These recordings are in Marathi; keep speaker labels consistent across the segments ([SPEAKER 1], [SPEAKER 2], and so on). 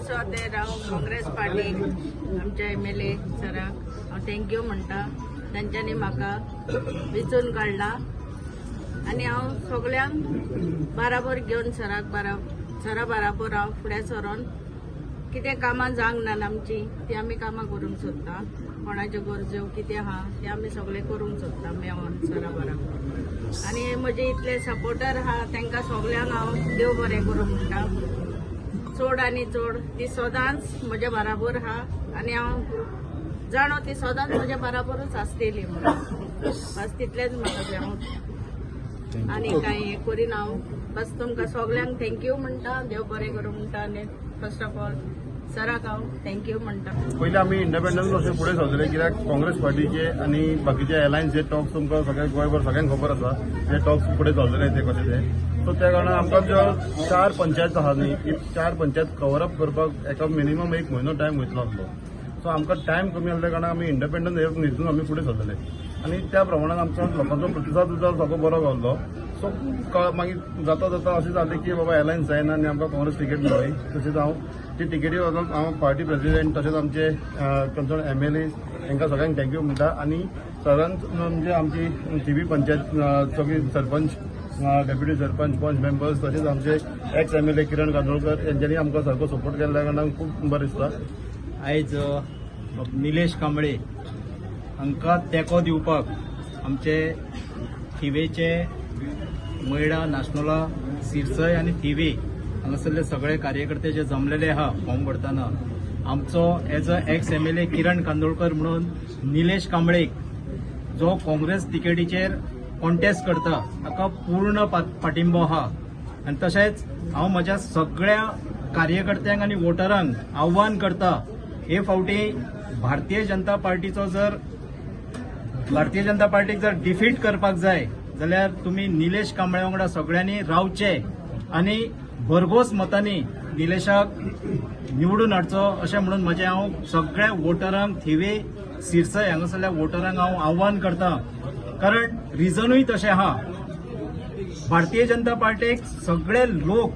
[SPEAKER 1] खातीर हांव काँग्रेस पार्टी आमच्या MLA सराक हांव थँक्यू म्हणटा. तांच्यांनी म्हाका वेंचून काडला आनी हांव सगळ्यांक बराबर घेवन सरा बराबर हांव फुडें सरोन कितें कामां जावंक ना आमची ती आमी कामां करूंक सोदता. कोणाच्यो गरजो कितें आहा ते आमी सगळे करूंक सोदता मेळोन सरा बराबर. आनी म्हजे इतले सपोर्टर आहा तांकां सगळ्यांक हांव देव बरें करूं म्हणटा. चड आनी चड ती सदांच म्हज्या बराबर आहा आनी हांव जाणो ती सदांच म्हज्या बराबरच आसतली म्हणून बस तितलेंच म्हाका जावं आनी कांय हें करीन हांव. बस तुमकां सगळ्यांक थँक्यू म्हणटा, देव बरें करूं म्हणटा. आनी फर्स्ट ऑफ ऑल सराक हांव थँक्यू म्हणटा.
[SPEAKER 2] पयलीं आमी इंडिपेंडंट अशें फुडें सरतले कित्याक काँग्रेस पार्टीचे आनी बाकीचे अलायन्सचे टॉक्स तुमकां सगळ्या गोंयभर सगळ्यांक खबर आसा ते टॉक्स फुडें सरतले ते कशें ते. सो त्या कारणान आमकां ज्यो 4 पंचायत आहा न्ही ती 4 पंचायत कवर अप करपाक एका मिनिमम 1 म्हयनो टायम वयतलो आसलो. सो आमकां टायम कमी आसल्या कारणान आमी इंडिपेंडंट हितून आमी फुडें सरतले आनी त्या प्रमाणान आमचो लोकांचो प्रतिसाद सुद्दां सगळो बरो गावलो. सो मागीर जाता जाता अशें जालें की बाबा अलायन्स जायना आनी आमकां काँग्रेस टिकेट मेळ्ळी. तशेंच हांव ती टिकेटी वचून हांव पार्टी प्रेसिडेंट तशेंच आमचे कन्सर्न MLA तांकां सगळ्यांक थँक्यू म्हणटा. आनी सगळ्यांत म्हणजे आमची TV पंचायत सगळी सरपंच डेप्युटी सरपंच पंच मेंबर्स तशेंच आमचे एक्स MLA किरण कांदोळकर यांच्यांनी आमकां सारको सपोर्ट केल्ल्या कारणान खूब बरें दिसता.
[SPEAKER 3] आयज निलेश कांबळे हांकां तेंको दिवपाक आमचे थिवेचे मयडा नाशनला सिरसय आनी थिवे हांगासरले सगळे कार्यकर्ते जे जमलेले आहा फॉर्म भरतना आमचो एज अ एक्स MLA किरण कांदोळकर म्हणून निलेश कांबळेक जो काँग्रेस तिकेटीचेर कॉन्टेस्ट करता ताका पूर्ण पाठिंबो आहा. आनी तशेंच हांव म्हज्या सगळ्या कार्यकर्त्यांक आनी वोटरांक आव्हान करता हे फावटी भारतीय जनता पार्टीक जर डिफीट करपाक जाय जाल्यार तुमी निलेश कांबळे वांगडा सगळ्यांनी रावचे आनी भरघोस मतांनी निलेशाक निवडून हाडचो अशें म्हणून म्हजें हांव सगळ्या वोटरांक थिवे सिरसय हांगासरल्या वोटरांक हांव आव्हान करता. कारण रिजनूय तशें आहा. भारतीय जनता पार्टीक सगळे लोक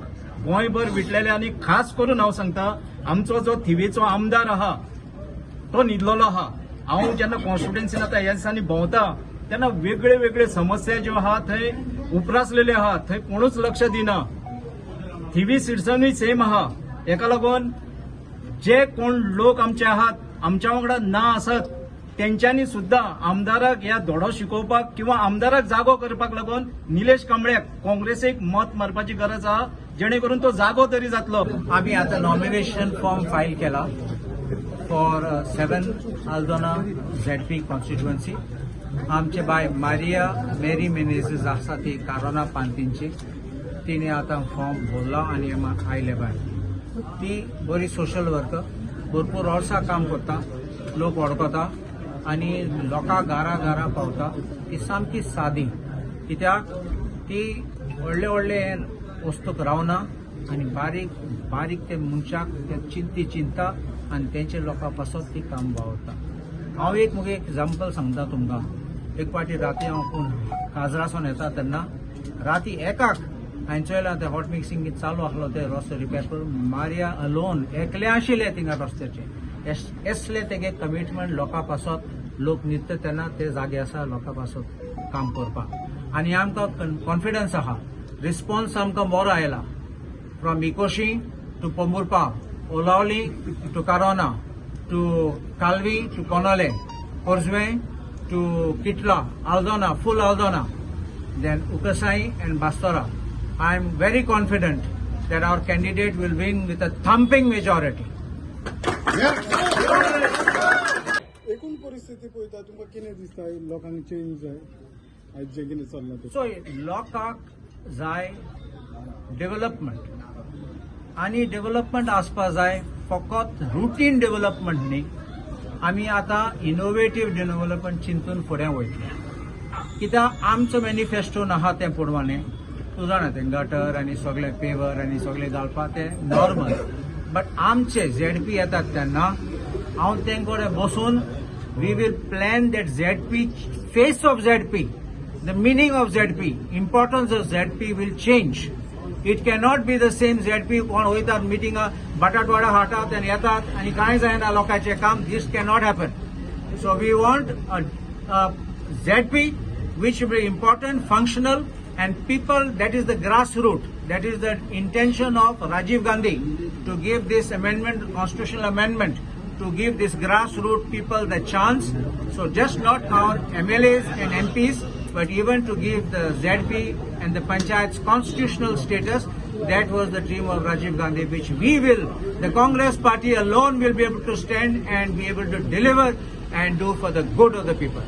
[SPEAKER 3] गोंयभर विटलेले आनी खास करून हांव सांगता आमचो जो थिवेचो आमदार आहा तो न्हिदलेलो आहा. हांव जेन्ना कॉन्स्टिट्युएन्सीन आतां ह्या दिसांनी भोंवता तेन्ना वेगळे वेगळे समस्या ज्यो आहा थंय उपरासलेल्यो आहा थंय कोणूच लक्ष दिना. थिवी सिरसनूय सेम आहा. हेका लागून जे कोण लोक आमचे आहात आमच्या वांगडा ना आसत तेंच्यांनी सुद्दां आमदाराक ह्या धडो शिकोवपाक किंवा आमदाराक जागो करपाक लागून निलेश कांबळ्याक काँग्रेसीक मत मारपाची गरज आहा जेणे करून तो जागो तरी जातलो.
[SPEAKER 4] आम्ही आता नॉमिनेशन फॉर्म फाईल केला फॉर 7 आल्दोना ZP कॉन्स्टिट्युएन्सी. आमचे बाय मारिया मेरी मेनेझीस आसा ती कारोना पांतींची तिने आता फॉर्म भरला आणि आयले बाय. ती बरी सोशल वर्कर भरपूर वर्सां काम करता, लोक वळखता आनी लोकां घरा पावता. ती सामकी सादी कित्याक ती व्हडले व्हडले वस्तूक रावना आनी बारीक बारीक ते मनशाक ते चिंता आनी तेंचे लोकां पासत ती काम भावता. हांव एक मुगे एक्झाम्पल सांगता तुमकां. एक फावटी राती हांव काजरासून येता तेन्ना राती 1 हांवें चोयलां ते हॉट मिक्सिंग चालू आसलो ते रस्तो रिपेर करून. मारिया अलोन एकले आशिल्ले थिंगा रस्त्याचे असले तेगे कमिटमेंट लोकां पासत लोक न्हिदता तेन्ना ते जागे आसा लोकां पासत काम करपाक. आनी आमकां कॉन्फिडन्स आहा. रिस्पॉन्स आमकां बरो आयला from Ucassaim to Pomburpa, Olaulim to Carona to Calvim to कोनोले, Corjuem to Quitla, Aldona, full Aldona, then Ukasai and Bastora. I am very confident that our candidate will win with a thumping majority.
[SPEAKER 5] एकूण परिस्थिती पळयता तुमकां कितें दिसता लोकांक चेंज जाय आयज जे कितें चल्लां तें?
[SPEAKER 4] सो लोकांक जाय डेव्हलपमेंट आनी डेव्हलपमेंट आसपा जाय फकत रुटीन डेव्हलपमेंट न्ही. आमी आतां इनोवेटीव डेव्हलपमेंट चिंतून फुडें वयतले. कित्याक आमचो मॅनिफेस्टोन आहा तें प्रमाणे तूं जाणा तें गटर आनी सगळे पेवर आनी सगळे घालपा तें नॉर्मल. बट आमचे ZP येतात तेन्ना हांव तेंकडे बसून we will plan that ZP, face of ZP, the meaning of ZP, importance of ZP will change. It cannot be the same ZP कोण वयतात मिटिंगाक बटाटवाडा हाडटात आनी येतात आनी कांय जायना लोकांचें काम. This cannot happen. So we want a ZP which will be important, functional, and people, that is the grassroots. That is the intention of Rajiv Gandhi to give this amendment, constitutional amendment, to give this grassroots people the chance. So just not our MLAs and MPs, but even to give the ZP and the Panchayat's constitutional status. That was the dream of Rajiv Gandhi, which we will, the Congress party alone will be able to stand and be able to deliver and do for the good of the people.